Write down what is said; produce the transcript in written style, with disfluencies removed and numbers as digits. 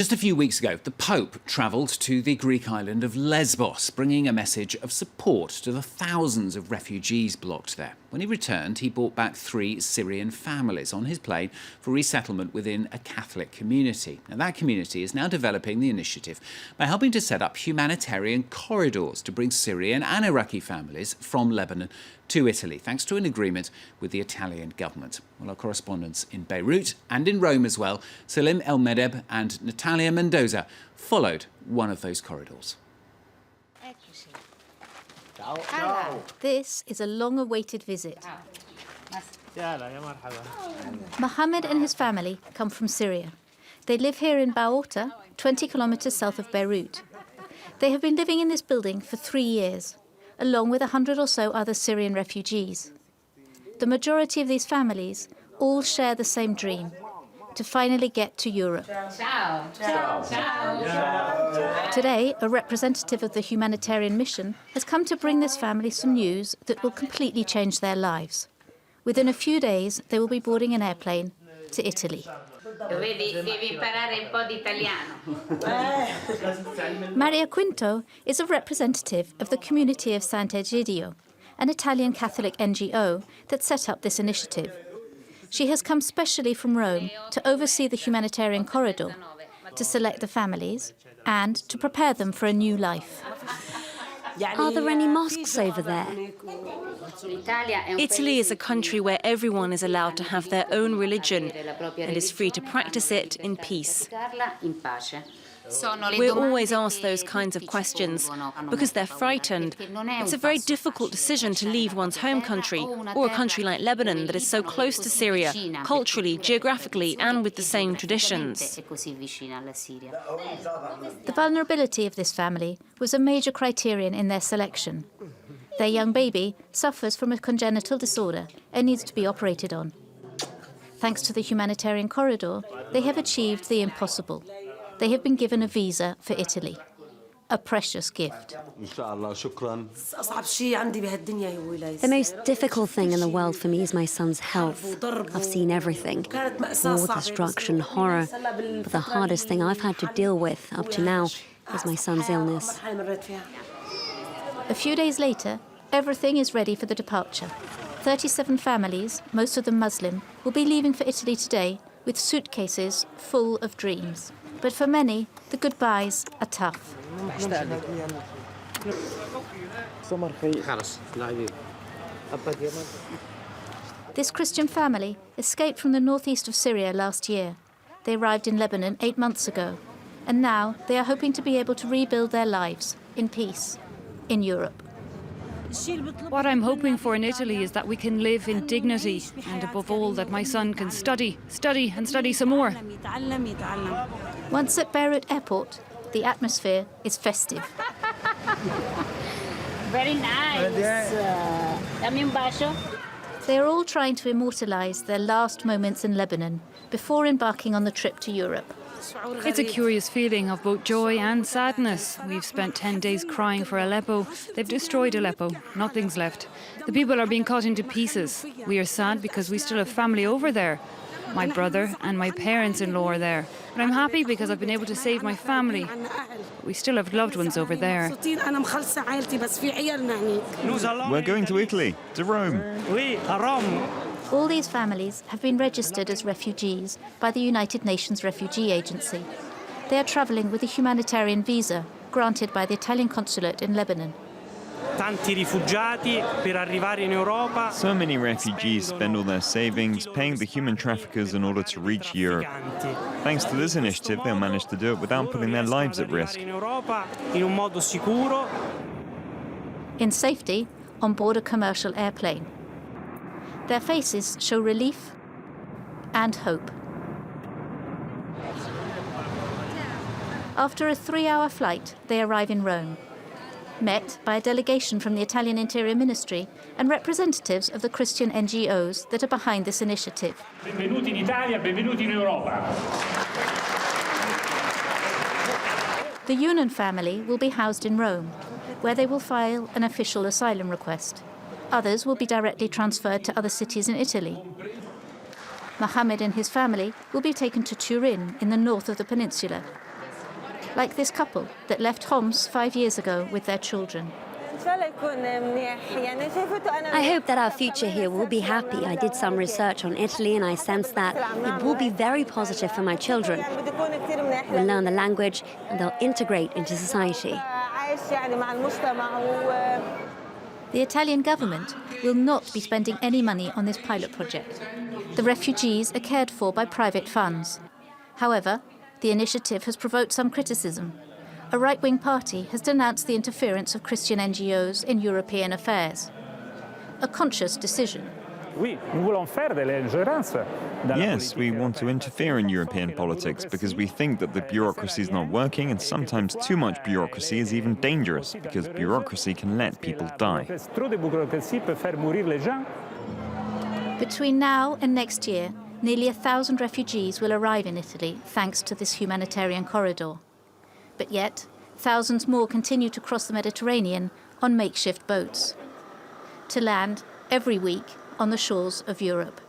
Just a few weeks ago, the Pope travelled to the Greek island of Lesbos, bringing a message of support to the thousands of refugees blocked there. When he returned, he brought back 3 Syrian families on his plane for resettlement within a Catholic community. Now, that community is now developing the initiative by helping to set up humanitarian corridors to bring Syrian and Iraqi families from Lebanon to Italy, thanks to an agreement with the Italian government. Well, our correspondents in Beirut and in Rome as well, Salim El Medeb and Natalia Mendoza, followed one of those corridors. This is a long-awaited visit. Mohammed and his family come from Syria. They live here in Baouta, 20 kilometres south of Beirut. They have been living in this building for 3 years, along with 100 or so other Syrian refugees. The majority of these families all share the same dream: to finally get to Europe. Today, a representative of the humanitarian mission has come to bring this family some news that will completely change their lives. Within a few days, they will be boarding an airplane to Italy. Maria Quinto is a representative of the community of Sant'Egidio, an Italian Catholic NGO that set up this initiative. She has come specially from Rome to oversee the humanitarian corridor, to select the families and to prepare them for a new life. Are there any mosques over there? Italy is a country where everyone is allowed to have their own religion and is free to practice it in peace. We're always asked those kinds of questions because they're frightened. It's a very difficult decision to leave one's home country, or a country like Lebanon that is so close to Syria, culturally, geographically, and with the same traditions. The vulnerability of this family was a major criterion in their selection. Their young baby suffers from a congenital disorder and needs to be operated on. Thanks to the humanitarian corridor, they have achieved the impossible. They have been given a visa for Italy, a precious gift. The most difficult thing in the world for me is my son's health. I've seen everything: war, destruction, horror. But the hardest thing I've had to deal with up to now is my son's illness. A few days later, everything is ready for the departure. 37 families, most of them Muslim, will be leaving for Italy today with suitcases full of dreams. But for many, the goodbyes are tough. This Christian family escaped from the northeast of Syria last year. They arrived in Lebanon 8 months ago, and now they are hoping to be able to rebuild their lives in peace in Europe. What I'm hoping for in Italy is that we can live in dignity, and above all that my son can study some more. Once at Beirut airport, the atmosphere is festive. Very nice. They are all trying to immortalise their last moments in Lebanon before embarking on the trip to Europe. It's a curious feeling of both joy and sadness. We've spent 10 days crying for Aleppo. They've destroyed Aleppo. Nothing's left. The people are being cut into pieces. We are sad because we still have family over there. My brother and my parents-in-law are there. But I'm happy because I've been able to save my family. But we still have loved ones over there. We're going to Italy, to Rome. All these families have been registered as refugees by the United Nations Refugee Agency. They are travelling with a humanitarian visa granted by the Italian consulate in Lebanon. So many refugees spend all their savings paying the human traffickers in order to reach Europe. Thanks to this initiative, they'll manage to do it without putting their lives at risk. In safety, on board a commercial airplane. Their faces show relief and hope. After a 3-hour flight, they arrive in Rome, met by a delegation from the Italian Interior Ministry and representatives of the Christian NGOs that are behind this initiative. Benvenuti in Italia, benvenuti in Europa. The Yunan family will be housed in Rome, where they will file an official asylum request. Others will be directly transferred to other cities in Italy. Mohammed and his family will be taken to Turin in the north of the peninsula, like this couple that left Homs 5 years ago with their children. I hope that our future here will be happy. I did some research on Italy and I sense that it will be very positive for my children. They'll learn the language and they'll integrate into society. The Italian government will not be spending any money on this pilot project. The refugees are cared for by private funds. However, the initiative has provoked some criticism. A right-wing party has denounced the interference of Christian NGOs in European affairs. A conscious decision. Yes, we want to interfere in European politics because we think that the bureaucracy is not working, and sometimes too much bureaucracy is even dangerous because bureaucracy can let people die. Between now and next year, nearly 1,000 refugees will arrive in Italy thanks to this humanitarian corridor. But yet, thousands more continue to cross the Mediterranean on makeshift boats, to land every week on the shores of Europe.